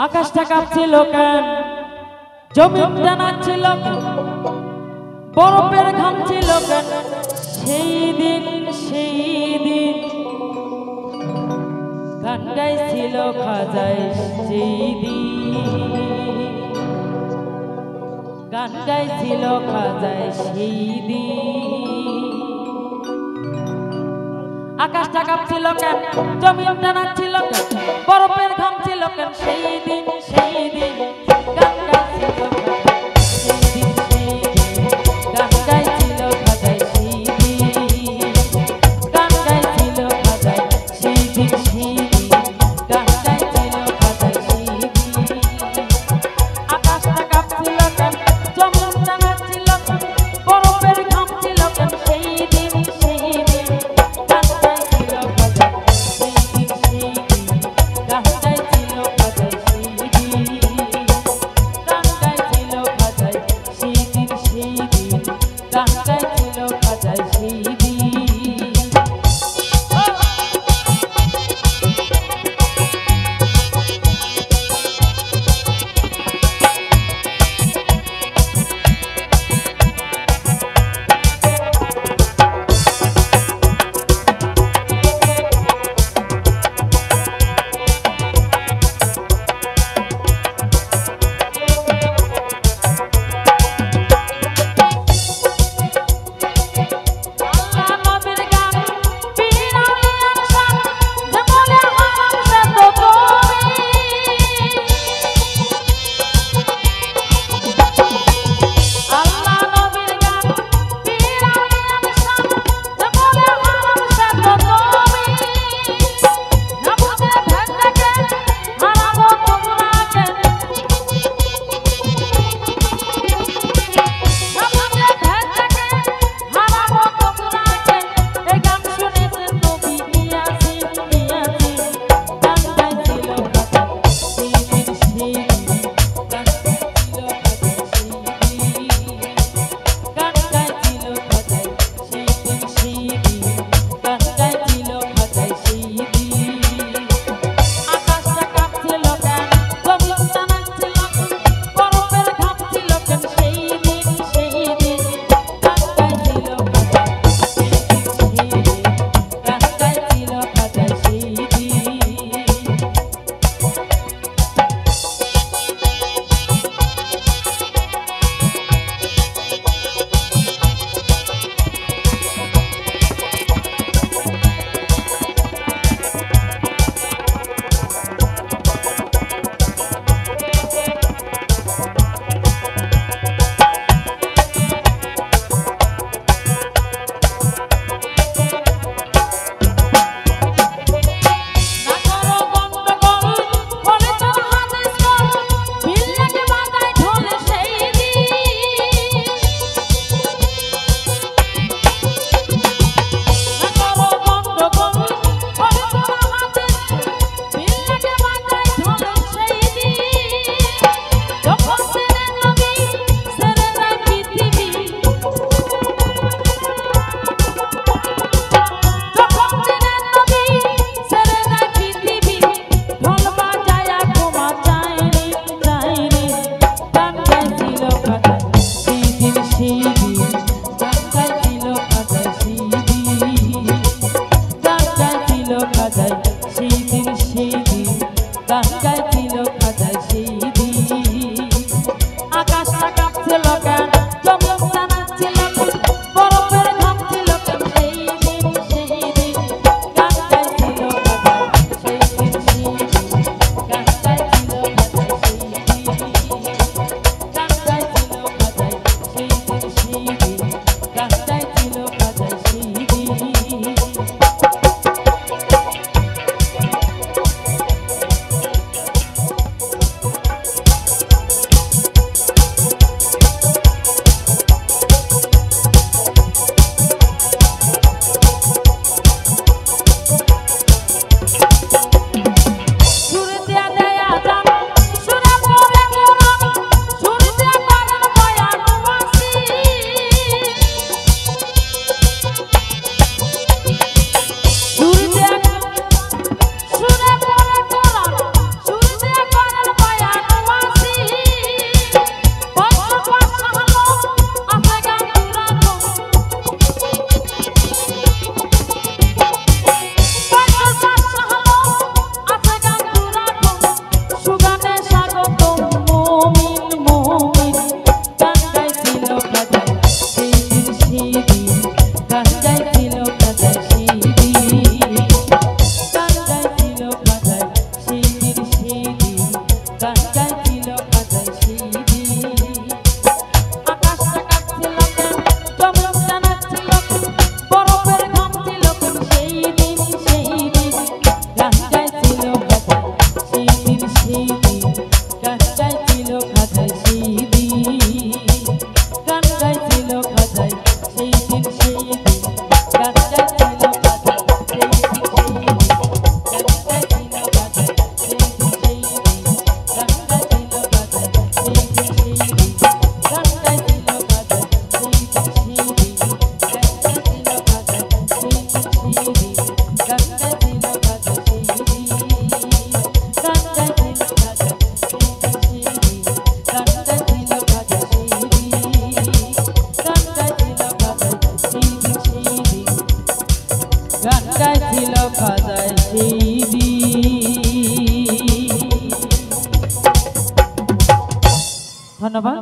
আকাশটা কাঁপছিল কেন, জমিন জানাচ্ছিল কেন, বরফের ঘাম ছিল কেন, সেই দিন গান গাইছিল খাজায়, সেই দিন গান গাইছিল খাজায়, সেই দিন। আকাশটা কাঁপছিল কেন, জমিন জানাচ্ছিল কেন, বরফের ঘাম ছিল কেন, সেই দিন গান গাইছিল গান গাইছিল খাজায়, সেই দিন গান গাইছিল খাজায়, সেই দিন গান গাইছিল খাজায়, সেই দিন। আকাশটা কাঁপছিল কেন, জমিন জানাচ্ছিল কেন, বরফের ঘাম ছিল কেন, সেই দিন গান গাইছিল খাজায়, সেই দিন গান গাইছিল খাজায়, সেই দিন। গান গাইছিল খাজায় সেই দিন। ধন্যবাদ।